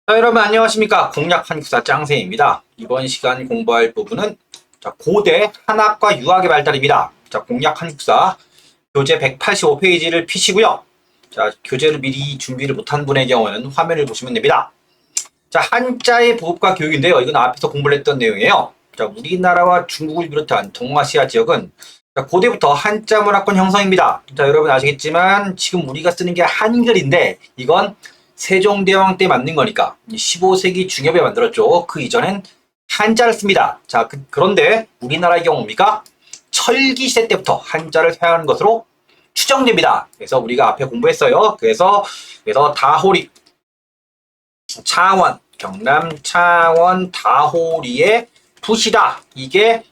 자, 여러분 안녕하십니까. 공략 한국사 짱쌤입니다. 이번 시간 공부할 부분은 고대 한학과 유학의 발달입니다. 공략 한국사 교재 185페이지를 피시고요. 교재를 미리 준비를 못한 분의 경우는 화면을 보시면 됩니다. 한자의 보급과 교육인데요. 이건 앞에서 공부를 했던 내용이에요. 우리나라와 중국을 비롯한 동아시아 지역은 고대부터 한자 문화권 형성입니다. 여러분 아시겠지만 지금 우리가 쓰는 게 한글인데 이건 세종대왕 때 만든 거니까 15세기 중엽에 만들었죠. 그 이전엔 한자를 씁니다. 그런데 우리나라의 경우입니까? 철기 시대 때부터 한자를 사용하는 것으로 추정됩니다. 그래서 우리가 앞에 공부했어요. 그래서 다호리, 창원, 경남 창원 다호리의 붓이다. 이게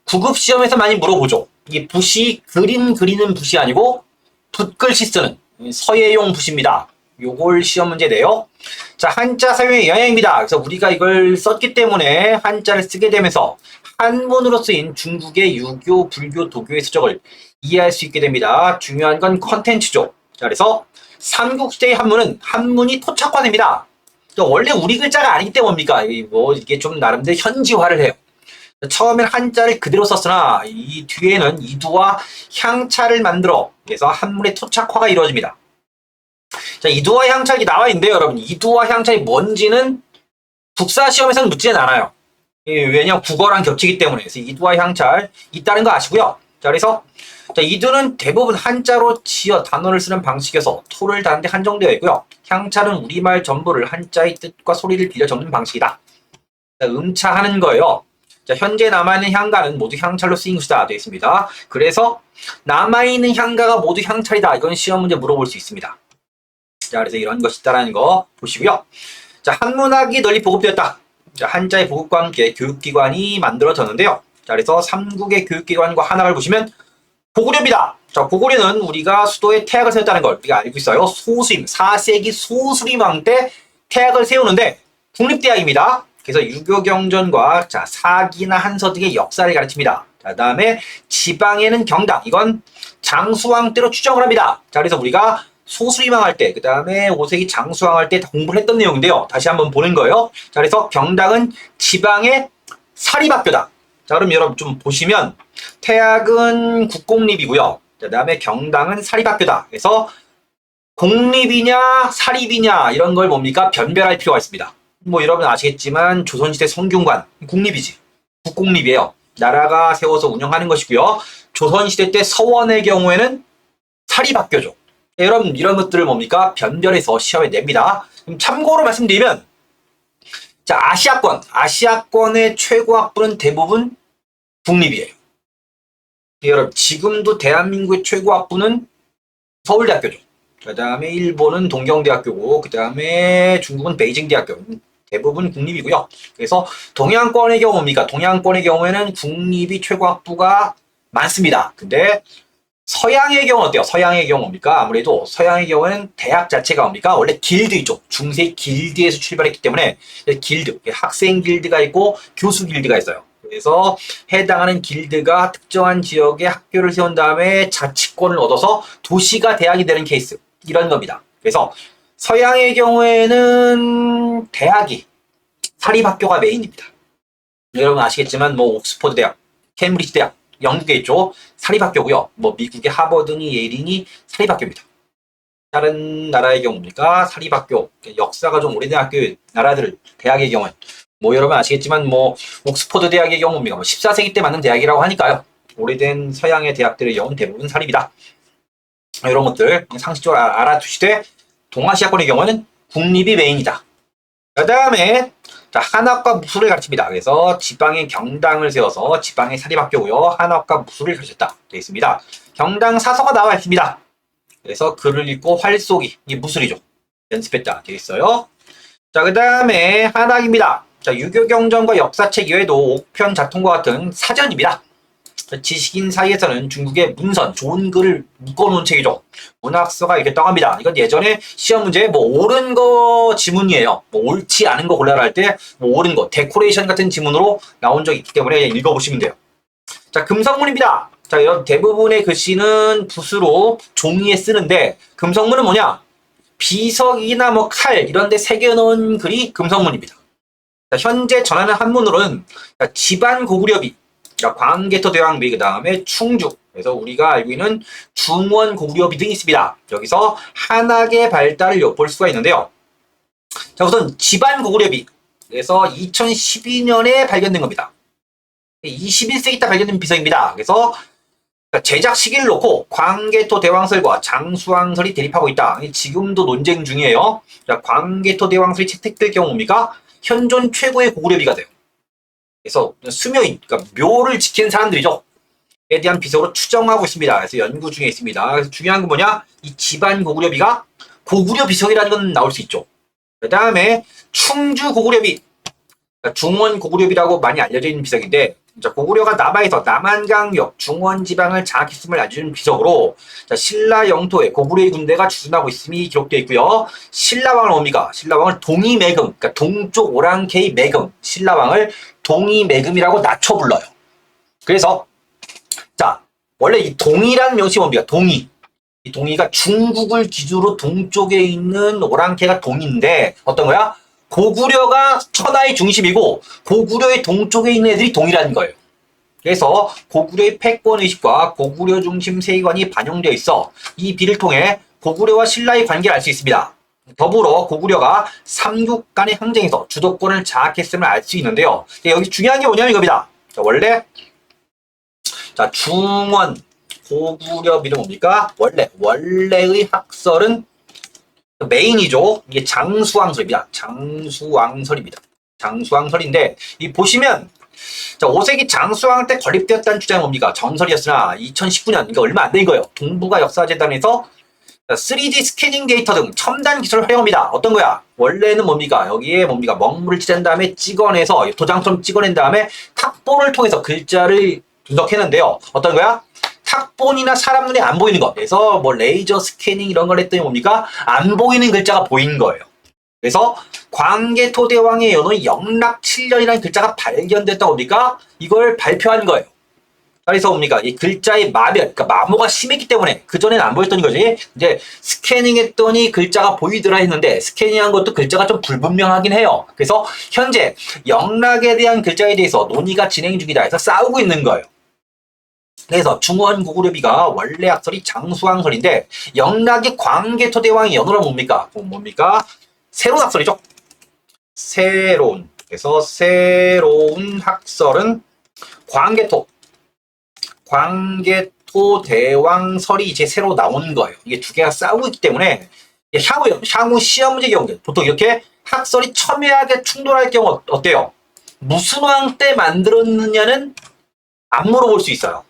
구급 시험에서 많이 물어보죠. 이게 붓이 그리는 붓이 아니고 붓글씨 쓰는 서예용 붓입니다. 요걸 시험 문제 내요. 한자 사용의 영향입니다. 그래서 우리가 이걸 썼기 때문에 한자를 쓰게 되면서 한문으로 쓰인 중국의 유교, 불교, 도교의 서적을 이해할 수 있게 됩니다. 중요한 건 컨텐츠죠. 그래서 삼국시대의 한문은 한문이 토착화됩니다. 원래 우리 글자가 아니기 때문입니까? 이게 좀 나름대로 현지화를 해요. 처음엔 한자를 그대로 썼으나 이 뒤에는 이두와 향차를 만들어 그래서 한문의 토착화가 이루어집니다. 이두와 향찰이 나와 있는데요, 여러분. 이두와 향찰이 뭔지는 국사 시험에서는 묻지는 않아요. 왜냐면 국어랑 겹치기 때문에. 그래서 이두와 향찰 있다는 거 아시고요. 그래서 이두는 대부분 한자로 지어 단어를 쓰는 방식에서 토를 다는데 한정되어 있고요. 향찰은 우리말 전부를 한자의 뜻과 소리를 빌려 적는 방식이다. 음차하는 거예요. 현재 남아있는 향가는 모두 향찰로 쓰인 것이다 되어 있습니다. 그래서 남아있는 향가가 모두 향찰이다. 이건 시험 문제 물어볼 수 있습니다. 그래서 이런 것이 있다는 거 보시고요. 한문학이 널리 보급되었다. 한자의 보급과 함께 교육기관이 만들어졌는데요. 그래서 삼국의 교육기관과 한학을 보시면 고구려입니다. 고구려는 우리가 수도에 태학을 세웠다는 걸 우리가 알고 있어요. 소수임, 4세기 소수림왕 때 태학을 세우는데 국립대학입니다. 그래서 유교경전과 사기나 한서 등의 역사를 가르칩니다. 그 다음에 지방에는 경당, 이건 장수왕 때로 추정을 합니다. 그래서 우리가 소수림왕 할 때, 그 다음에 5세기 장수왕 할 때 공부를 했던 내용인데요. 다시 한번 보는 거예요. 그래서 경당은 지방의 사립학교다. 그럼 여러분 좀 보시면 태학은 국공립이고요. 그 다음에 경당은 사립학교다. 그래서 공립이냐 사립이냐 이런 걸 뭡니까? 변별할 필요가 있습니다. 여러분 아시겠지만 조선시대 성균관 국립이지. 국공립이에요. 나라가 세워서 운영하는 것이고요. 조선시대 때 서원의 경우에는 사립학교죠. 여러분 이런 것들을 뭡니까? 변별해서 시험에 냅니다. 참고로 말씀드리면 아시아권의 최고 학부는 대부분 국립이에요. 여러분 지금도 대한민국의 최고 학부는 서울대학교죠. 그 다음에 일본은 동경대학교고 그 다음에 중국은 베이징대학교. 대부분 국립이고요. 그래서 동양권의 경우 뭡니까? 동양권의 경우에는 국립이 최고 학부가 많습니다. 근데 서양의 경우 어때요? 서양의 경우 뭡니까? 아무래도 서양의 경우에는 대학 자체가 뭡니까? 원래 길드이죠. 중세 길드에서 출발했기 때문에 길드, 학생 길드가 있고 교수 길드가 있어요. 그래서 해당하는 길드가 특정한 지역에 학교를 세운 다음에 자치권을 얻어서 도시가 대학이 되는 케이스. 이런 겁니다. 그래서 서양의 경우에는 대학이 사립학교가 메인입니다. 여러분 아시겠지만 옥스퍼드 대학, 케임브리지 대학, 영국에 있죠. 사립학교고요. 미국의 하버드니 예일이니 사립학교입니다. 다른 나라의 경우입니까? 사립학교, 역사가 좀 오래된 학교 나라들 대학의 경우는 여러분 아시겠지만 옥스퍼드 대학의 경우입니다. 14세기 때 만든 대학이라고 하니까요. 오래된 서양의 대학들의 경우는 대부분 사립이다. 이런 것들 상식적으로 알아두시되 동아시아권의 경우는 국립이 메인이다. 그 다음에 한학과 무술을 가르칩니다. 그래서 지방의 경당을 세워서 지방의 사립학교고요. 한학과 무술을 가르쳤다 되어 있습니다. 경당 사서가 나와 있습니다. 그래서 글을 읽고 활쏘기, 이게 무술이죠. 연습했다 되어 있어요. 그 다음에 한학입니다. 유교경전과 역사책 이외에도 옥편 자통과 같은 사전입니다. 지식인 사이에서는 중국의 문선, 좋은 글을 묶어놓은 책이죠. 문학서가 있겠다고 합니다. 이건 예전에 시험 문제에 옳은 거 지문이에요. 옳지 않은 거 골라라 할 때 옳은 거, 데코레이션 같은 지문으로 나온 적이 있기 때문에 읽어보시면 돼요. 금성문입니다. 이런 대부분의 글씨는 붓으로 종이에 쓰는데 금성문은 뭐냐? 비석이나 뭐 칼 이런 데 새겨놓은 글이 금성문입니다. 자, 현재 전하는 한문으로는 집안 고구려비, 광개토 대왕비, 그 다음에 충주, 그래서 우리가 알고 있는 중원 고구려비 등이 있습니다. 여기서 한학의 발달을 엿볼 수가 있는데요. 자, 우선 집안 고구려비, 그래서 2012년에 발견된 겁니다. 21세기 때 발견된 비석입니다. 그래서 제작 시기를 놓고 광개토 대왕설과 장수왕설이 대립하고 있다. 지금도 논쟁 중이에요. 광개토 대왕설이 채택될 경우 뭡니까? 현존 최고의 고구려비가 돼요. 그래서 수묘인, 그러니까 묘를 지키는 사람들이죠. 에 대한 비석으로 추정하고 있습니다. 그래서 연구 중에 있습니다. 그래서 중요한 건 뭐냐? 이 집안 고구려비가 고구려 비석이라는 건 나올 수 있죠. 그 다음에 충주 고구려비, 중원 고구려비라고 많이 알려져 있는 비석인데, 고구려가 남하에서 남한강역 중원 지방을 장악했음을 알려주는 비석으로, 신라 영토에 고구려의 군대가 주둔하고 있음이 기록되어 있고요. 신라왕을 뭡니까? 신라왕을 동이매금, 그러니까 동쪽 오랑캐의 매금, 신라왕을 동이매금이라고 낮춰 불러요. 그래서 자, 원래 이 동이라는 명칭이 뭡니까? 동이. 이 동이가 중국을 기준으로 동쪽에 있는 오랑캐가 동인데, 어떤 거야? 고구려가 천하의 중심이고 고구려의 동쪽에 있는 애들이 동이라는 거예요. 그래서 고구려의 패권의식과 고구려 중심 세계관이 반영되어 있어 이 비를 통해 고구려와 신라의 관계를 알 수 있습니다. 더불어 고구려가 삼국 간의 항쟁에서 주도권을 장악했음을 알 수 있는데요. 여기 중요한 게 뭐냐면 이겁니다. 원래 중원 고구려비는 뭡니까? 원래의 학설은 메인이죠. 이게 장수왕설입니다. 장수왕설입니다. 장수왕설인데, 이 보시면, 5세기 장수왕 때 건립되었다는 주장은 뭡니까? 전설이었으나, 2019년, 그러니까 얼마 안 된 거예요. 동북아 역사재단에서 3D 스캐닝 데이터 등 첨단 기술을 활용합니다. 어떤 거야? 원래는 뭡니까? 여기에 뭡니까? 먹물을 칠한 다음에 찍어내서, 도장처럼 찍어낸 다음에 탁본을 통해서 글자를 분석했는데요. 어떤 거야? 탁본이나 사람 눈에 안 보이는 거. 그래서 뭐 레이저 스캐닝 이런 걸 했더니 뭡니까? 안 보이는 글자가 보인 거예요. 그래서 광개토 대왕의 연호 영락 7년이라는 글자가 발견됐다고 뭡니까? 이걸 발표한 거예요. 그래서 뭡니까? 이 글자의 마별, 그러니까 마모가 심했기 때문에 그전에는 안 보였던 거지. 이제 스캐닝했더니 글자가 보이더라 했는데 스캐닝한 것도 글자가 좀 불분명하긴 해요. 그래서 현재 영락에 대한 글자에 대해서 논의가 진행 중이다 해서 싸우고 있는 거예요. 그래서 중원 고구려비가 원래 학설이 장수왕설인데 영락이 광개토 대왕의 연호란 뭡니까? 새로운 학설이죠. 그래서 새로운 학설은 광개토 대왕설이 이제 새로 나오는 거예요. 이게 두 개가 싸우고 있기 때문에 향후 시험 문제 경우 보통 이렇게 학설이 첨예하게 충돌할 경우 어때요? 무슨 왕 때 만들었느냐는 안 물어볼 수 있어요.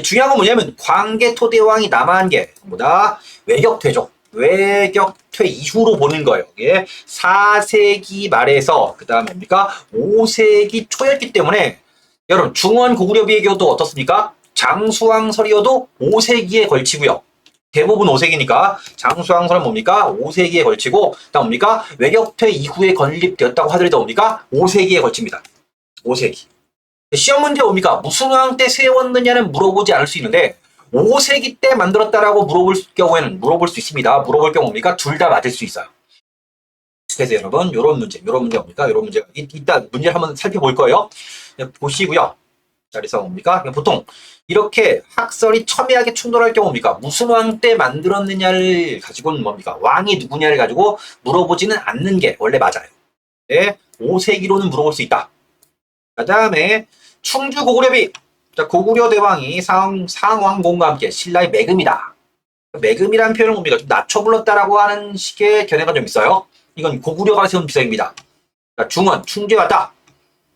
중요한 건 뭐냐면 광개토 대왕이 남한 게 뭐다? 외격퇴죠. 외격퇴 이후로 보는 거예요. 이게 4세기 말에서 그 다음에 뭡니까? 5세기 초였기 때문에 여러분 중원 고구려비의 경우도 어떻습니까? 장수왕설이어도 5세기에 걸치고요. 대부분 5세기니까 장수왕설은 뭡니까? 5세기에 걸치고 그다음 뭡니까? 외격퇴 이후에 건립되었다고 하더라도 뭡니까? 5세기에 걸칩니다. 5세기. 시험 문제 뭡니까? 무슨 왕 때 세웠느냐는 물어보지 않을 수 있는데 5세기 때 만들었다라고 물어볼 경우에는 물어볼 수 있습니다. 물어볼 경우 뭡니까? 둘 다 맞을 수 있어요. 그래서 여러분 요런 문제 뭡니까? 요런 문제 이따 문제를 한번 살펴볼 거예요. 보시고요. 자, 그래서 뭡니까? 보통 이렇게 학설이 첨예하게 충돌할 경우 뭡니까? 무슨 왕 때 만들었느냐를 가지고는 뭡니까? 왕이 누구냐를 가지고 물어보지는 않는 게 원래 맞아요. 네, 5세기로는 물어볼 수 있다. 그 다음에 충주 고구려비. 자, 고구려 대왕이 상왕공과 함께 신라의 매금이다. 매금이라는 표현은 뭡니까? 좀 낮춰 불렀다라고 하는 식의 견해가 좀 있어요. 이건 고구려가 세운 비석입니다. 자, 중원, 충주에 왔다.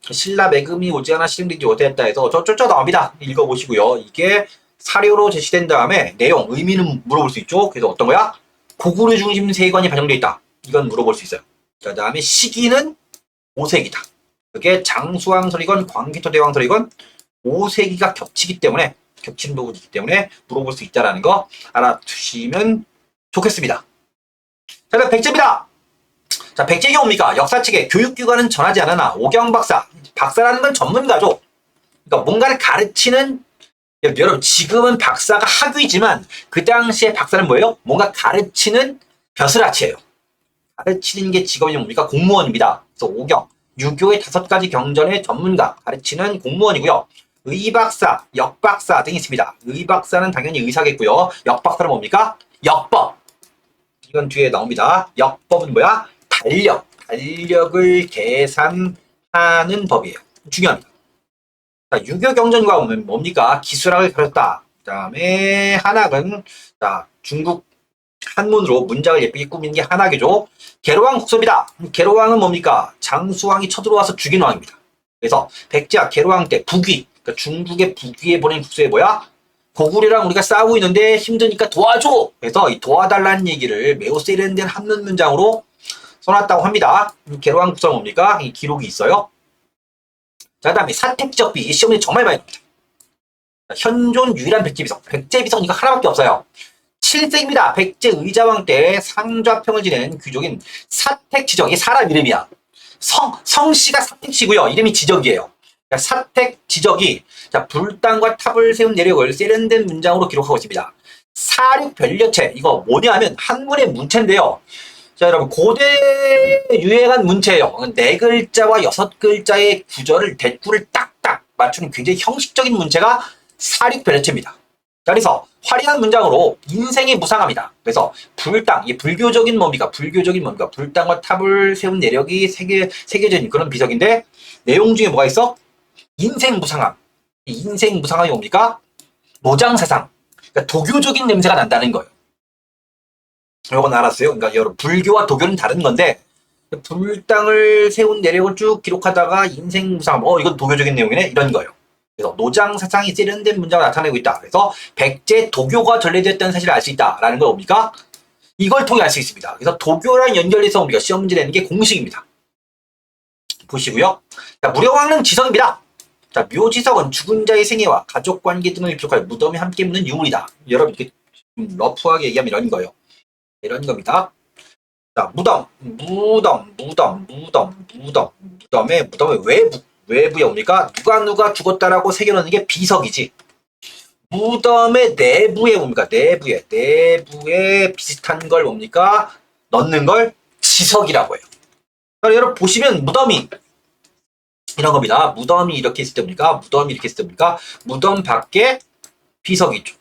신라 매금이 오지 않아 실행되지 못했다 해서 쫓아 나옵니다. 읽어보시고요. 이게 사료로 제시된 다음에 내용, 의미는 물어볼 수 있죠. 그래서 어떤 거야? 고구려 중심 세관이 반영되어 있다. 이건 물어볼 수 있어요. 자, 다음에 시기는 5세기다. 그게 장수왕설이건 광개토 대왕설이건 5세기가 겹치는 부분이기 때문에 물어볼 수 있다는 거 알아두시면 좋겠습니다. 자, 그럼 백제입니다. 자, 백제가 뭡니까? 역사책에 교육기관은 전하지 않으나 오경박사, 박사라는 건 전문가죠. 그러니까 뭔가를 가르치는, 여러분 지금은 박사가 학위지만 그 당시에 박사는 뭐예요? 뭔가 가르치는 벼슬아치예요. 가르치는 게 직업이 뭡니까? 공무원입니다. 그래서 5경, 유교의 5가지 경전의 전문가, 가르치는 공무원이고요. 의박사, 역박사 등이 있습니다. 의박사는 당연히 의사겠고요. 역박사는 뭡니까? 역법. 이건 뒤에 나옵니다. 역법은 뭐야? 달력을 계산하는 법이에요. 중요합니다. 자, 유교 경전과 보면 뭡니까? 기술학을 가르쳤다. 그 다음에 한학은 자, 중국 한문으로 문장을 예쁘게 꾸미는 게 한학이죠. 계로왕 국서입니다. 계로왕은 뭡니까? 장수왕이 쳐들어와서 죽인 왕입니다. 그래서 백제와 계로왕 때 북위, 그러니까 중국의 북위에 보낸 국서에 뭐야? 고구려랑 우리가 싸우고 있는데 힘드니까 도와줘! 그래서 이 도와달라는 얘기를 매우 세련된 한문 문장으로 써놨다고 합니다. 계로왕 국서는 뭡니까? 이 기록이 있어요. 자, 그 다음에 사택지적비. 시험에 정말 많이 나옵니다. 현존 유일한 백제비석. 백제비석은 이거 하나밖에 없어요. 7세기입니다. 백제 의자왕 때 상좌평을 지낸 귀족인 사택지적. 이게 사람 이름이야. 성씨가 사택씨고요. 이름이 지적이에요. 사택지적이 불당과 탑을 세운 내력을 세련된 문장으로 기록하고 있습니다. 사륙변려체. 이거 뭐냐면 한문의 문체인데요. 자, 여러분, 고대에 유행한 문체예요. 4글자와 6글자의 구절을, 대꾸를 딱딱 맞추는 굉장히 형식적인 문체가 사륙변려체입니다. 자, 그래서 화려한 문장으로 인생이 무상합니다. 그래서 불당, 이 불교적인 뭡니까? 불당과 탑을 세운 내력이 새겨져 있는 그런 비석인데, 내용 중에 뭐가 있어? 인생 무상함. 인생 무상함이 뭡니까? 노장사상. 그러니까 도교적인 냄새가 난다는 거예요. 이건 알았어요. 그러니까 여러분, 불교와 도교는 다른 건데, 불당을 세운 내력을 쭉 기록하다가 인생 무상함. 이건 도교적인 내용이네? 이런 거예요. 그래서 노장사상이 세련된 문장을 나타내고 있다. 그래서 백제 도교가 전래됐다는 사실을 알 수 있다라는 건 뭡니까? 이걸 통해 알 수 있습니다. 그래서 도교랑 연결해서 뭡니까? 시험 문제 내는 게 공식입니다. 보시고요. 자, 무령왕릉 지성입니다. 자, 묘지석은 죽은 자의 생애와 가족관계 등을 기록할 무덤에 함께 묻는 유물이다. 여러분, 이렇게 러프하게 얘기하면 이런 거예요. 이런 겁니다. 자, 무덤의 외부에 뭡니까? 누가 죽었다라고 새겨놓는 게 비석이지. 무덤의 내부에 뭡니까? 내부에 비슷한 걸 뭡니까? 넣는 걸 지석이라고 해요. 그러니까 여러분 보시면 무덤이 이런 겁니다. 무덤이 이렇게 있을 때 뭡니까? 무덤 밖에 비석이 있죠.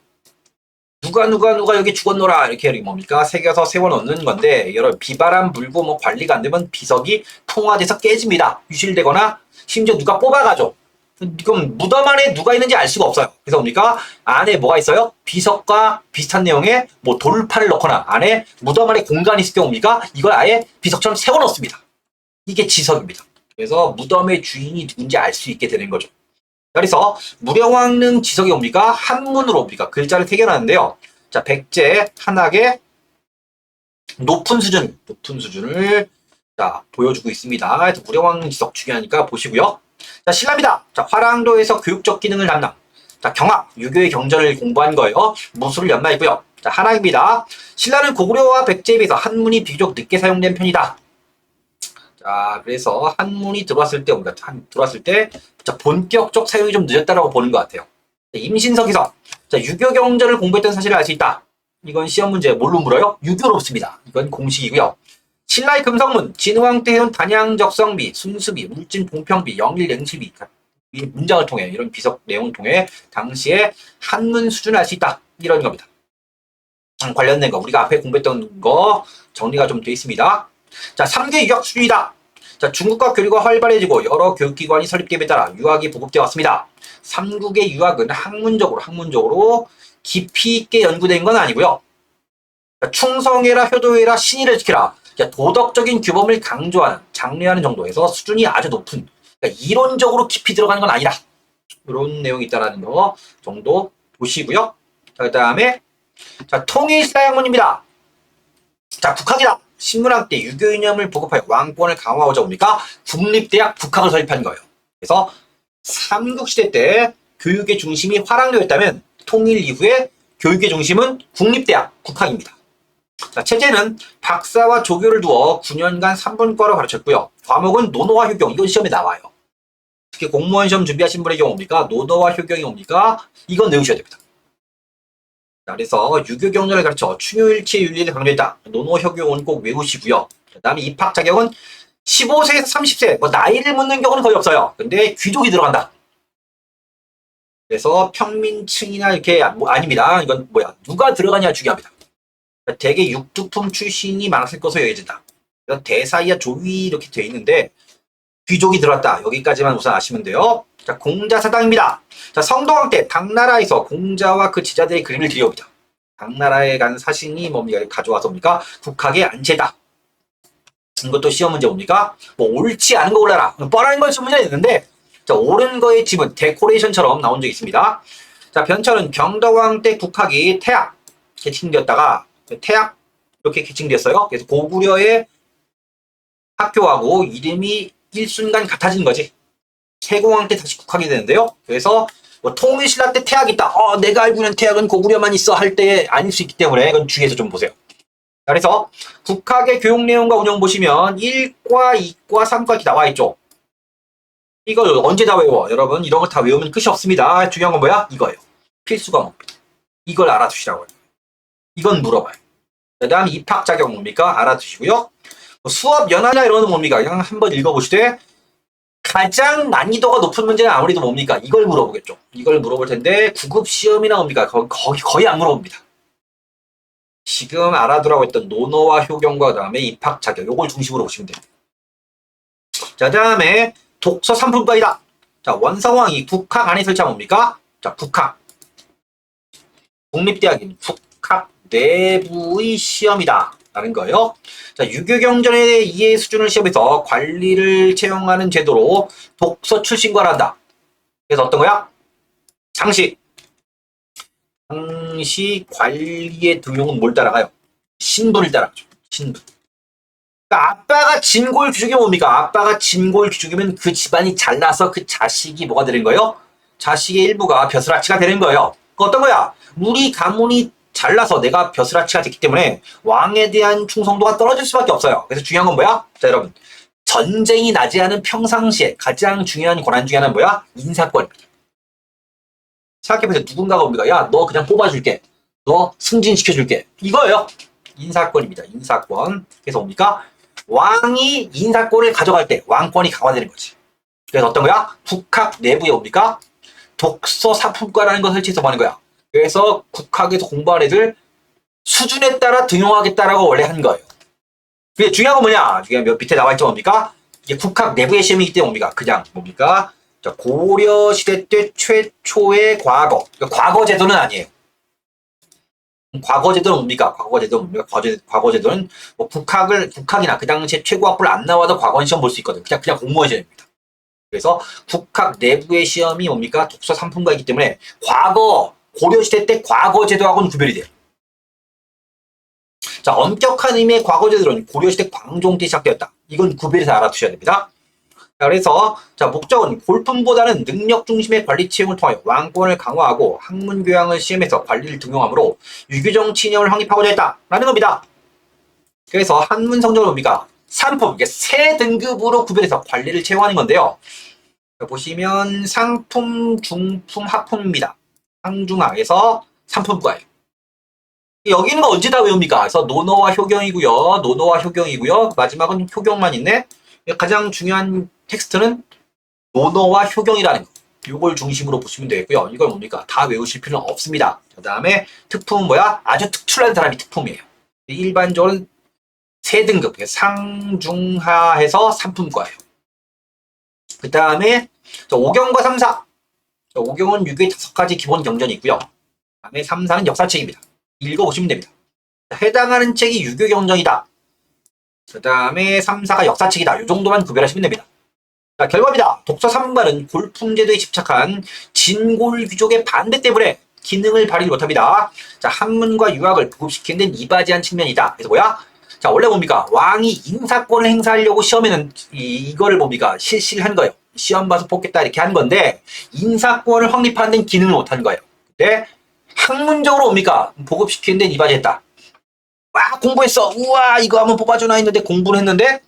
누가 여기 죽었노라 이렇게 뭡니까? 새겨서 세워놓는 건데 여러분 비바람 불고 관리가 안 되면 비석이 풍화돼서 깨집니다. 유실되거나 심지어 누가 뽑아가죠. 그럼 무덤 안에 누가 있는지 알 수가 없어요. 그래서 뭡니까? 안에 뭐가 있어요? 비석과 비슷한 내용의 돌판을 넣거나 안에 무덤 안에 공간이 있을 경우 뭡니까? 이걸 아예 비석처럼 세워놓습니다. 이게 지석입니다. 그래서 무덤의 주인이 누군지 알 수 있게 되는 거죠. 그래서 무령왕릉 지석이 뭡니까? 한문으로 뭡니까? 글자를 새겨놨는데요. 자, 백제 한학의 높은 수준을 자, 보여주고 있습니다. 그래서 무령왕릉 지석 중요하니까 보시고요. 자, 신라입니다. 자, 화랑도에서 교육적 기능을 담당. 자, 경학, 유교의 경전을 공부한 거예요. 무술을 연마했고요. 자, 한학입니다. 신라는 고구려와 백제에 비해서 한문이 비교적 늦게 사용된 편이다. 자, 그래서 한문이 들어왔을 때 자, 본격적 사용이 좀 늦었다라고 보는 것 같아요. 임신석에서 자, 유교 경전을 공부했던 사실을 알 수 있다. 이건 시험 문제 뭘로 물어요? 유교로 묻습니다. 이건 공식이고요. 신라의 금성문, 진흥왕 때 해온 단양적성비, 순수비, 울진 봉평비, 영일 냉실비 이 문장을 통해 이런 비석 내용을 통해 당시의 한문 수준을 알 수 있다. 이런 겁니다. 관련된 거 우리가 앞에 공부했던 거 정리가 좀 되어 있습니다. 자, 3개 유학 수준이다. 자, 중국과 교류가 활발해지고 여러 교육기관이 설립됨에 따라 유학이 보급되어 왔습니다. 삼국의 유학은 학문적으로 깊이 있게 연구된 건 아니고요. 자, 충성해라, 효도해라, 신의를 지켜라. 자, 도덕적인 규범을 강조하는, 장려하는 정도에서 수준이 아주 높은, 그러니까 이론적으로 깊이 들어가는 건 아니다. 이런 내용이 있다는 거 정도 보시고요. 자, 그 다음에 자, 통일사양문입니다. 자, 국학이다. 신문학 때 유교 이념을 보급하여 왕권을 강화하고자 뭡니까? 국립대학 국학을 설립한 거예요. 그래서 삼국시대 때 교육의 중심이 화랑도였다면 통일 이후에 교육의 중심은 국립대학 국학입니다. 자, 체제는 박사와 조교를 두어 9년간 3분과로 가르쳤고요. 과목은 논어와 효경, 이건 시험에 나와요. 특히 공무원 시험 준비하신 분의 경우 뭡니까? 논어와 효경이 뭡니까? 이건 외우셔야 됩니다. 자, 그래서 유교 경전을 가르쳐 충효일치의 윤리를 강조했다. 논어효경은 꼭 외우시고요. 그 다음에 입학 자격은 15세에서 30세, 뭐 나이를 묻는 경우는 거의 없어요. 근데 귀족이 들어간다. 그래서 평민층이나 이렇게 뭐 아닙니다. 이건 뭐야? 누가 들어가냐 중요합니다. 대개 육두품 출신이 많았을 것으로 여겨진다. 그래서 대사이야 조위 이렇게 돼 있는데 귀족이 들어왔다. 여기까지만 우선 아시면 돼요. 자, 공자사당입니다. 자, 성동왕 때 당나라에서 공자와 그 제자들의 그림을 들여옵니다. 당나라에 간 사신이 뭡니까? 가져와서 뭡니까? 국학의 안제다. 이것도 시험 문제 뭡니까? 뭐 옳지 않은 거 골라라. 뻔한 걸 시험 문제가 있는데 자, 옳은 거의 지문, 데코레이션처럼 나온 적이 있습니다. 자, 변철은 경덕왕 때 국학이 태학 개칭되었다가 태학 이렇게 개칭됐어요. 그래서 고구려의 학교하고 이름이 일순간 같아진 거지. 세공왕 때 다시 국학이 되는데요. 그래서 뭐 통일신라 때 태학이 있다. 내가 알고 있는 태학은 고구려만 있어 할 때 아닐 수 있기 때문에 이건 주의해서 좀 보세요. 그래서 국학의 교육 내용과 운영 보시면 1과, 2과, 3과 이렇게 나와 있죠. 이걸 언제 다 외워? 여러분 이런 거 다 외우면 끝이 없습니다. 중요한 건 뭐야? 이거예요. 필수 과목. 이걸 알아두시라고요. 이건 물어봐요. 그 다음 입학 자격 뭡니까? 알아두시고요. 수업 연하냐 이런 건 뭡니까? 그냥 한번 읽어보시되 가장 난이도가 높은 문제는 아무래도 뭡니까? 이걸 물어보겠죠. 이걸 물어볼 텐데 구급 시험이나 뭡니까? 거의 안 물어봅니다. 지금 알아두라고 했던 논어와 효경과 그다음에 입학 자격 요걸 중심으로 보시면 돼요. 자, 그다음에 독서 3분과이다. 자, 원성왕이 국학 안에 설치한 뭡니까? 자, 국학. 국립대학인 국학 내부의 시험이다. 라는 거예요. 자, 유교경전의 이해 수준을 시험해서 관리를 채용하는 제도로 독서 출신과를 한다. 그래서 어떤 거야? 상시. 상시 관리의 등용은 뭘 따라가요? 신분을 따라가죠. 신분. 그러니까 아빠가 진골 귀족이 뭡니까? 아빠가 진골 귀족이면 그 집안이 잘나서 그 자식이 뭐가 되는 거예요? 자식의 일부가 벼슬아치가 되는 거예요. 그 어떤 거야? 우리 가문이 잘나서 내가 벼슬아치가 됐기 때문에 왕에 대한 충성도가 떨어질 수밖에 없어요. 그래서 중요한 건 뭐야? 자, 여러분. 전쟁이 나지 않은 평상시에 가장 중요한 권한 중에 하나는 뭐야? 인사권입니다. 생각해보세요. 누군가가 옵니다. 야, 너 그냥 뽑아줄게. 너 승진시켜줄게. 이거예요. 인사권입니다. 인사권. 그래서 뭡니까? 왕이 인사권을 가져갈 때 왕권이 강화되는 거지. 그래서 어떤 거야? 국학 내부에 뭡니까? 독서 사품과라는 걸 설치해서 뭐 하는 거야? 그래서 국학에서 공부한 애들 수준에 따라 등용하겠다라고 원래 한 거예요. 그게 중요한 건 뭐냐? 중요한 몇 밑에 나와 있죠 뭡니까? 이게 국학 내부의 시험이기 때문에 뭡니까? 그냥 뭡니까? 자, 고려 시대 때 최초의 과거. 그러니까 과거 제도는 아니에요. 과거 제도는 뭡니까? 과거 제도는 뭡니까? 과거 제도는 뭐 국학이나 그 당시에 최고 학부를 안 나와도 과거 시험 볼 수 있거든. 그냥 공무원 시험입니다. 그래서 국학 내부의 시험이 뭡니까? 독서 3분과이기 때문에 과거 고려시대 때 과거 제도하고는 구별이 돼요. 자, 엄격한 의미의 과거 제도는 고려시대 광종 때 시작되었다. 이건 구별해서 알아두셔야 됩니다. 자, 그래서 자, 목적은 골품보다는 능력 중심의 관리 채용을 통하여 왕권을 강화하고 학문 교양을 시험해서 관리를 등용하므로 유교정 친형을 확립하고자 했다라는 겁니다. 그래서 한문 성적은 뭡니까? 3품, 이게 세 등급으로 구별해서 관리를 채용하는 건데요. 자, 보시면 상품, 중품, 하품입니다. 상중하에서 3품과예요. 여기 있는 거 언제 다 외웁니까? 그래서 논어와 효경이고요. 논어와 효경이고요. 마지막은 효경만 있네. 가장 중요한 텍스트는 논어와 효경이라는 거. 이걸 중심으로 보시면 되겠고요. 이걸 뭡니까? 다 외우실 필요는 없습니다. 그 다음에 특품은 뭐야? 아주 특출난 사람이 특품이에요. 일반적으로는 세 등급, 상중하에서 3품과예요. 그 다음에 5경과 3사. 5경은 유교의 5가지 기본 경전이 있고요. 그 다음에 3사는 역사책입니다. 읽어보시면 됩니다. 해당하는 책이 유교 경전이다. 그 다음에 3사가 역사책이다. 이 정도만 구별하시면 됩니다. 자, 결과입니다. 독서 3분과는 골품제도에 집착한 진골 귀족의 반대 때문에 기능을 발휘 못합니다. 자, 한문과 유학을 부급시키는 데는 이바지한 측면이다. 그래서 뭐야? 자, 원래 뭡니까? 왕이 인사권을 행사하려고 시험에는 이거를 뭡니까? 실시를 한 거예요. 시험 봐서 뽑겠다 이렇게 한 건데 인사권을 확립하는 데는 기능을 못한 거예요. 근데 학문적으로 뭡니까? 보급시키는 데는 이바지했다. 와, 공부했어. 우와, 이거 한번 뽑아주나 했는데 공부를 했는데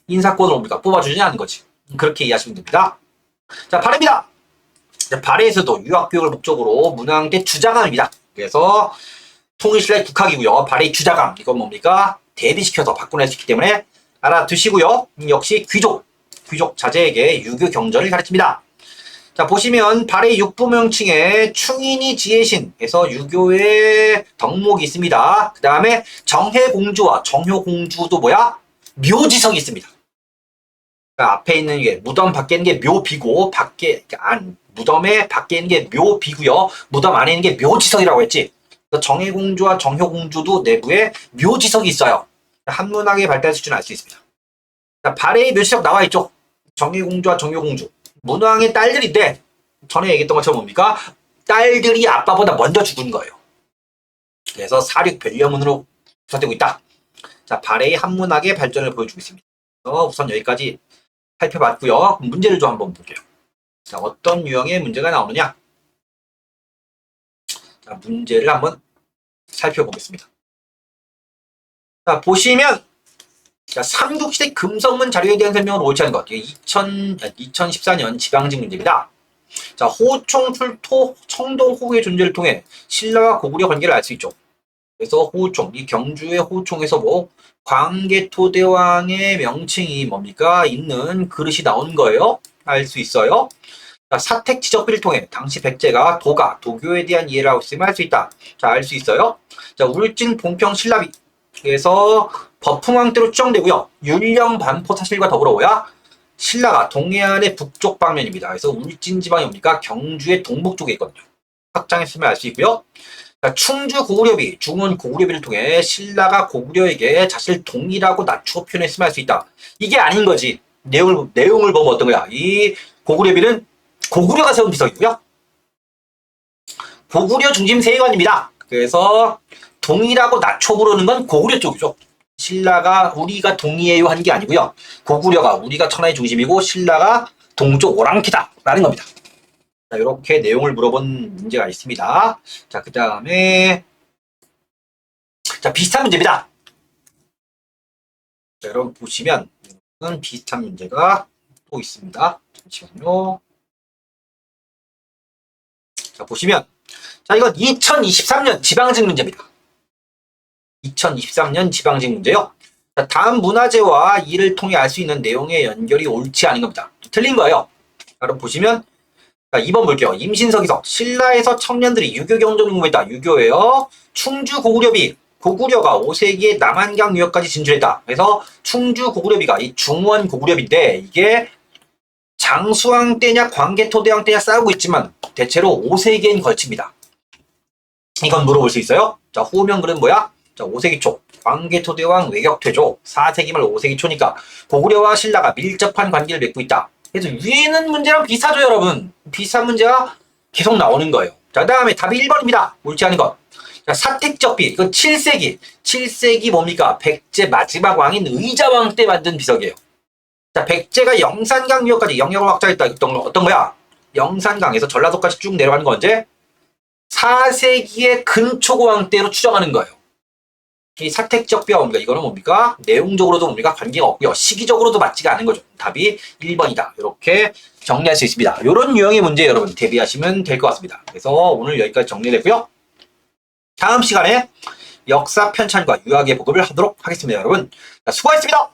인사권을 뭡니까? 뽑아주지 않은 거지. 그렇게 이해하시면 됩니다. 자, 발해입니다. 발해에서도 유학교육을 목적으로 문항대 주장합니다. 그래서 통일신라의 국학이고요. 발해의 주자감, 이건 뭡니까? 대비시켜서 바꿔낼 수 있기 때문에 알아두시고요. 역시 귀족 자제에게 유교 경전을 가르칩니다. 자, 보시면 발해 육부명칭에 충인이 지혜신에서 유교의 덕목이 있습니다. 그 다음에 정혜공주와 정효공주도 뭐야? 묘지석이 있습니다. 그러니까 앞에 있는 게 무덤 밖에 있는 게 묘비고 무덤에 밖에 있는 게 묘비고요. 무덤 안에 있는 게 묘지석이라고 했지. 정혜공주와 정효공주도 내부에 묘지석이 있어요. 한문학의 발달 수준을 알 수 있습니다. 자, 발해의 묘지석 나와 있죠. 정혜공주와 정효공주. 문왕의 딸들인데 전에 얘기했던 것처럼 뭡니까? 딸들이 아빠보다 먼저 죽은 거예요. 그래서 사륙 변려문으로 구사되고 있다. 자, 발해의 한문학의 발전을 보여주고 있습니다. 우선 여기까지 살펴봤고요. 문제를 좀 한번 볼게요. 자, 어떤 유형의 문제가 나오느냐? 자, 문제를 한번 살펴보겠습니다. 자, 보시면 자, 삼국시대 금성문 자료에 대한 설명을 옳지 않은 것. 2014년 지방직 문제입니다. 자, 호총, 출토, 청동, 호의 존재를 통해 신라와 고구려 관계를 알 수 있죠. 그래서 호총, 이 경주의 호총에서 뭐 광개토대왕의 명칭이 뭡니까? 있는 그릇이 나온 거예요. 알 수 있어요. 자, 사택 지적비를 통해 당시 백제가 도교에 대한 이해를 하고 있음을 알 수 있다. 자, 알 수 있어요. 자, 울진 봉평 신라비. 그래서 버풍왕 때로 추정되고요. 율령 반포 사실과 더불어 뭐야? 신라가 동해안의 북쪽 방면입니다. 그래서 울진 지방이 뭡니까? 경주의 동북쪽에 있거든요. 확장했으면 알 수 있고요. 자, 충주 고구려비, 중원 고구려비를 통해 신라가 고구려에게 자신을 동이라고 낮추어 표현했으면 알 수 있다. 이게 아닌 거지. 내용을 보면 어떤 거야? 이 고구려비는 고구려가 세운 비석이고요. 고구려 중심 세관입니다. 그래서 동이라고 낮춰 부르는 건 고구려 쪽이죠. 신라가 우리가 동이에요 한 게 아니고요. 고구려가 우리가 천하의 중심이고 신라가 동쪽 오랑캐다 라는 겁니다. 자, 이렇게 내용을 물어본 문제가 있습니다. 자, 그 다음에 자, 비슷한 문제입니다. 자, 여러분 보시면 비슷한 문제가 또 있습니다. 잠시만요. 자, 보시면 자, 이건 2023년 지방직 문제입니다. 2023년 지방직 문제요. 자, 다음 문화재와 이를 통해 알 수 있는 내용의 연결이 옳지 않은 겁니다. 틀린 거예요. 여러분 보시면 자, 2번 볼게요. 임신서기석. 신라에서 청년들이 유교 경전을 공부했다. 유교예요. 충주 고구려비. 고구려가 5세기에 남한강 유역까지 진출했다. 그래서 충주 고구려비가 이 중원 고구려비인데 이게 장수왕 때냐 광개토대왕 때냐 싸우고 있지만 대체로 5세기엔 걸칩니다. 이건 물어볼 수 있어요. 자, 후명글은 뭐야? 자, 5세기 초 광개토대왕 외격퇴조. 4세기 말 5세기 초니까 고구려와 신라가 밀접한 관계를 맺고 있다. 그래서 위에 있는 문제랑 비슷하죠, 여러분. 비슷한 문제가 계속 나오는 거예요. 자, 그 다음에 답이 1번입니다. 옳지 않은 것. 자, 사택적비. 이건 7세기. 7세기 뭡니까? 백제 마지막 왕인 의자왕 때 만든 비석이에요. 자, 백제가 영산강 유역까지 영역을 확장했다. 어떤 거야? 영산강에서 전라도까지 쭉 내려가는 건 언제? 4세기의 근초고왕 때로 추정하는 거예요. 이 사택적비가 뭡니까? 이거는 뭡니까? 내용적으로도 뭡니까? 관계가 없고요. 시기적으로도 맞지가 않은 거죠. 답이 1번이다. 이렇게 정리할 수 있습니다. 이런 유형의 문제 여러분 대비하시면 될 것 같습니다. 그래서 오늘 여기까지 정리됐고요. 다음 시간에 역사 편찬과 유학의 보급을 하도록 하겠습니다. 여러분 수고하셨습니다.